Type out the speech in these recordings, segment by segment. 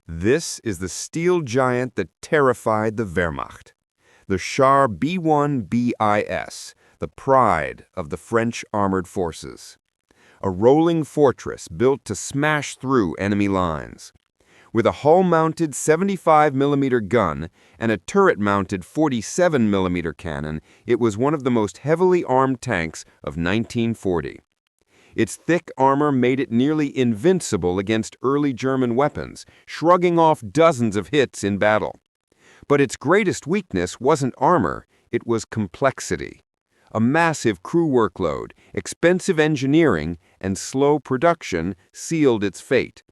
This is the steel giant that terrified the Wehrmacht. The Char B1BIS, the pride of the French armored forces. A rolling fortress built to smash through enemy lines. With a hull-mounted 75mm gun and a turret-mounted 47mm cannon, it was one of the most heavily armed tanks of 1940. Its thick armor made it nearly invincible against early German weapons, shrugging off dozens of hits in battle. But its greatest weakness wasn't armor, it was complexity. A massive crew workload, expensive engineering, and slow production sealed its fate.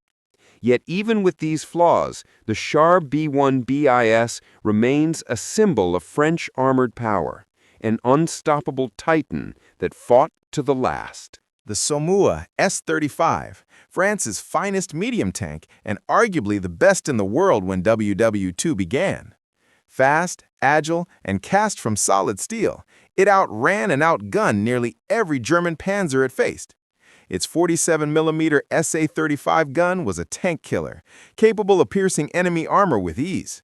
Yet even with these flaws, the Char B1BIS remains a symbol of French armored power, an unstoppable titan that fought to the last. The Somua S-35, France's finest medium tank and arguably the best in the world when WW2 began. Fast, agile, and cast from solid steel, it outran and outgunned nearly every German panzer it faced. Its 47mm SA-35 gun was a tank killer, capable of piercing enemy armor with ease.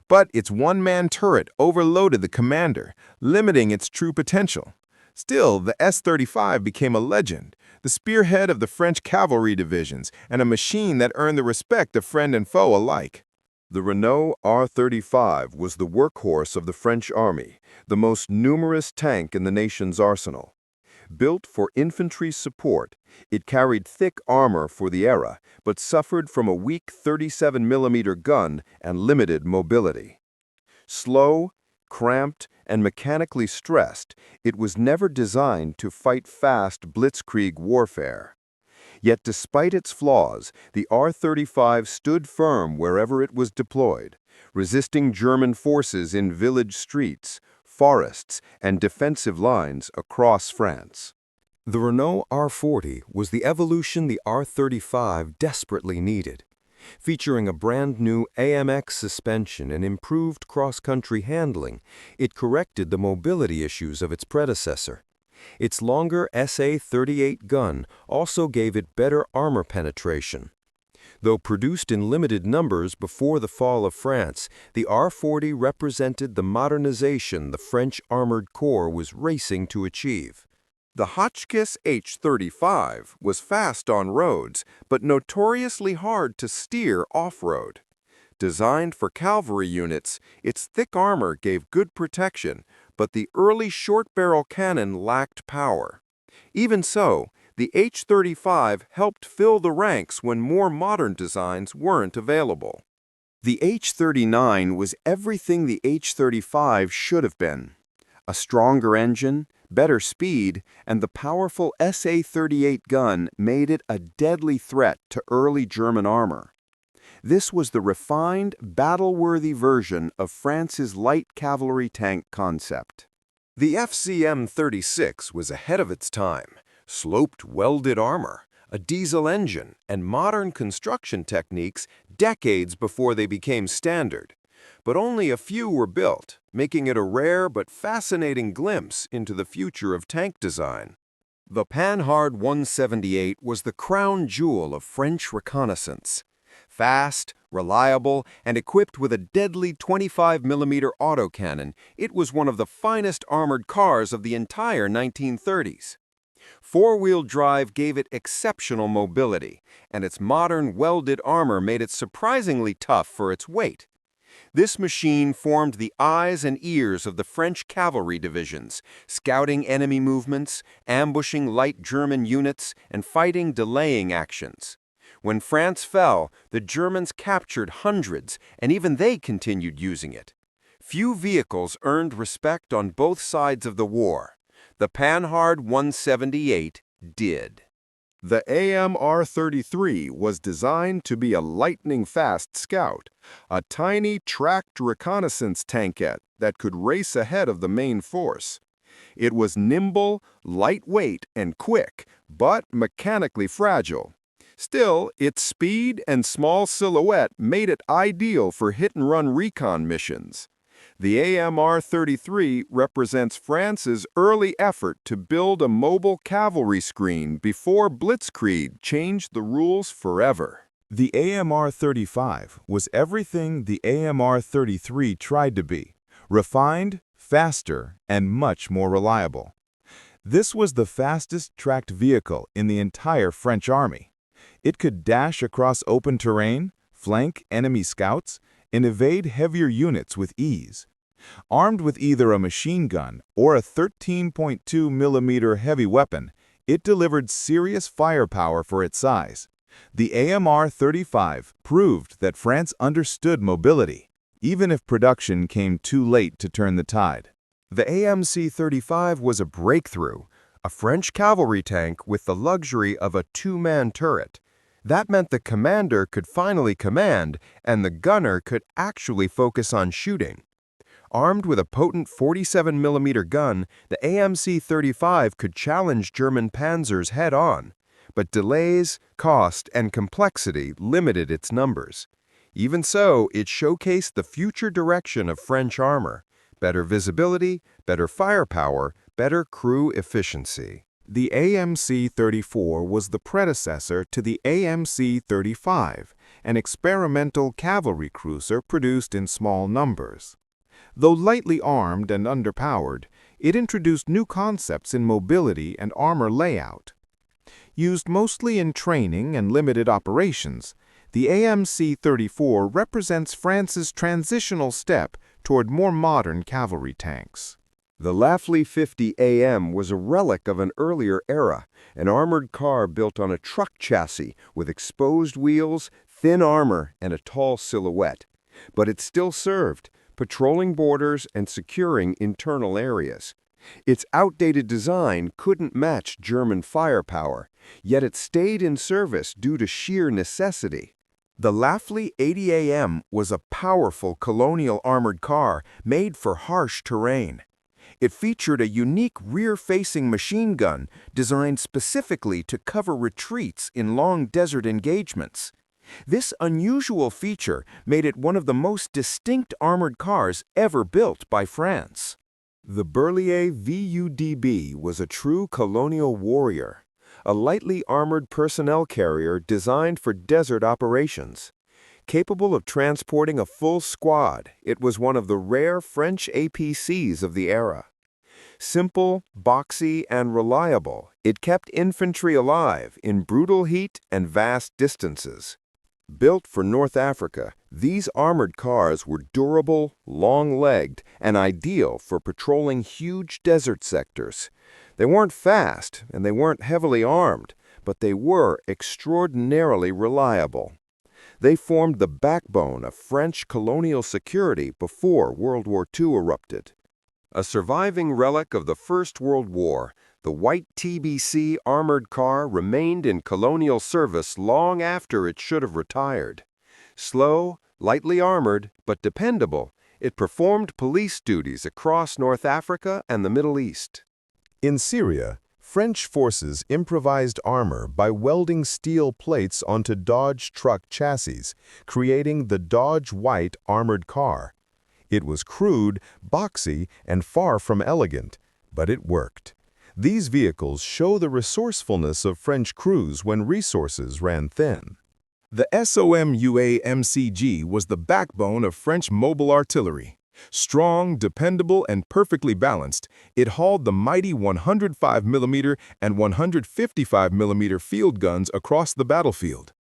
But its one-man turret overloaded the commander, limiting its true potential. Still, the S-35 became a legend, the spearhead of the French cavalry divisions, and a machine that earned the respect of friend and foe alike. The Renault R-35 was the workhorse of the French army, the most numerous tank in the nation's arsenal. Built for infantry support, it carried thick armor for the era, but suffered from a weak 37mm gun and limited mobility. Slow, cramped, and mechanically stressed, it was never designed to fight fast blitzkrieg warfare. Yet despite its flaws, the R-35 stood firm wherever it was deployed, resisting German forces in village streets, forests, and defensive lines across France. The Renault R40 was the evolution the R-35 desperately needed. Featuring a brand-new AMX suspension and improved cross-country handling, it corrected the mobility issues of its predecessor. Its longer SA-38 gun also gave it better armor penetration. Though produced in limited numbers before the fall of France, the R40 represented the modernization the French Armored Corps was racing to achieve. The Hotchkiss H-35 was fast on roads, but notoriously hard to steer off-road. Designed for cavalry units, its thick armor gave good protection, but the early short-barrel cannon lacked power. Even so, the H-35 helped fill the ranks when more modern designs weren't available. The H-39 was everything the H-35 should have been. A stronger engine, better speed, and the powerful SA-38 gun made it a deadly threat to early German armor. This was the refined, battle-worthy version of France's light cavalry tank concept. The FCM-36 was ahead of its time. Sloped welded armor, a diesel engine, and modern construction techniques decades before they became standard. But only a few were built, making it a rare but fascinating glimpse into the future of tank design. The Panhard 178 was the crown jewel of French Reconnaissance. Fast, reliable, and equipped with a deadly 25mm autocannon, it was one of the finest armored cars of the entire 1930s. Four-wheel drive gave it exceptional mobility, and its modern welded armor made it surprisingly tough for its weight. This machine formed the eyes and ears of the French cavalry divisions, scouting enemy movements, ambushing light German units, and fighting delaying actions. When France fell, the Germans captured hundreds, and even they continued using it. Few vehicles earned respect on both sides of the war. The Panhard 178 did. The AMR-33 was designed to be a lightning-fast scout, a tiny tracked reconnaissance tankette that could race ahead of the main force. It was nimble, lightweight, and quick, but mechanically fragile. Still, its speed and small silhouette made it ideal for hit-and-run recon missions. The AMR-33 represents France's early effort to build a mobile cavalry screen before blitzkrieg changed the rules forever. The AMR-35 was everything the AMR-33 tried to be: refined, faster, and much more reliable. This was the fastest tracked vehicle in the entire French army. It could dash across open terrain, flank enemy scouts, and evade heavier units with ease. Armed with either a machine gun or a 13.2mm heavy weapon, it delivered serious firepower for its size. The AMR-35 proved that France understood mobility, even if production came too late to turn the tide. The AMC-35 was a breakthrough, a French cavalry tank with the luxury of a two-man turret. That meant the commander could finally command, and the gunner could actually focus on shooting. Armed with a potent 47mm gun, the AMC-35 could challenge German panzers head-on. But delays, cost, and complexity limited its numbers. Even so, it showcased the future direction of French armor: better visibility, better firepower, better crew efficiency. The AMC-34 was the predecessor to the AMC-35, an experimental cavalry cruiser produced in small numbers. Though lightly armed and underpowered, it introduced new concepts in mobility and armor layout. Used mostly in training and limited operations, the AMC-34 represents France's transitional step toward more modern cavalry tanks. The Lafley 50 AM was a relic of an earlier era, an armored car built on a truck chassis with exposed wheels, thin armor, and a tall silhouette. But it still served, patrolling borders and securing internal areas. Its outdated design couldn't match German firepower, yet it stayed in service due to sheer necessity. The Lafley 80 AM was a powerful colonial armored car made for harsh terrain. It featured a unique rear-facing machine gun designed specifically to cover retreats in long desert engagements. This unusual feature made it one of the most distinct armored cars ever built by France. The Berliet VUDB was a true colonial warrior, a lightly armored personnel carrier designed for desert operations. Capable of transporting a full squad, it was one of the rare French APCs of the era. Simple, boxy, and reliable, it kept infantry alive in brutal heat and vast distances. Built for North Africa, these armored cars were durable, long-legged, and ideal for patrolling huge desert sectors. They weren't fast, and they weren't heavily armed, but they were extraordinarily reliable. They formed the backbone of French colonial security before World War II erupted. A surviving relic of the First World War, the white TBC armored car remained in colonial service long after it should have retired. Slow, lightly armored, but dependable, it performed police duties across North Africa and the Middle East. In Syria, French forces improvised armor by welding steel plates onto Dodge truck chassis, creating the Dodge White armored car. It was crude, boxy, and far from elegant, but it worked. These vehicles show the resourcefulness of French crews when resources ran thin. The SOMUA MCG was the backbone of French mobile artillery. Strong, dependable, and perfectly balanced, it hauled the mighty 105mm and 155mm field guns across the battlefield.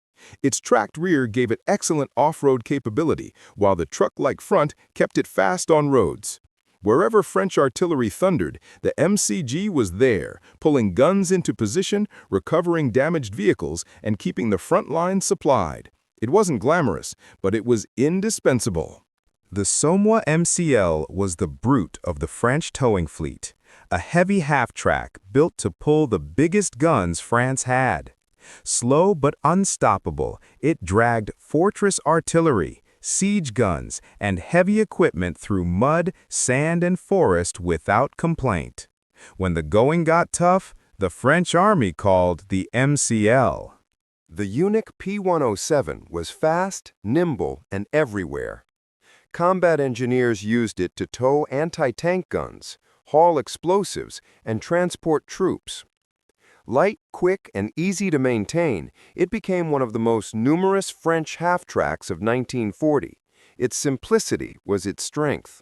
Its tracked rear gave it excellent off-road capability, while the truck-like front kept it fast on roads. Wherever French artillery thundered, the MCG was there, pulling guns into position, recovering damaged vehicles, and keeping the front line supplied. It wasn't glamorous, but it was indispensable. The Somua MCL was the brute of the French towing fleet, a heavy half-track built to pull the biggest guns France had. Slow but unstoppable, it dragged fortress artillery, siege guns, and heavy equipment through mud, sand, and forest without complaint. When the going got tough, the French army called the MCL. The Unique P-107 was fast, nimble, and everywhere. Combat engineers used it to tow anti-tank guns, haul explosives, and transport troops. Light, quick, and easy to maintain, it became one of the most numerous French half-tracks of 1940. Its simplicity was its strength.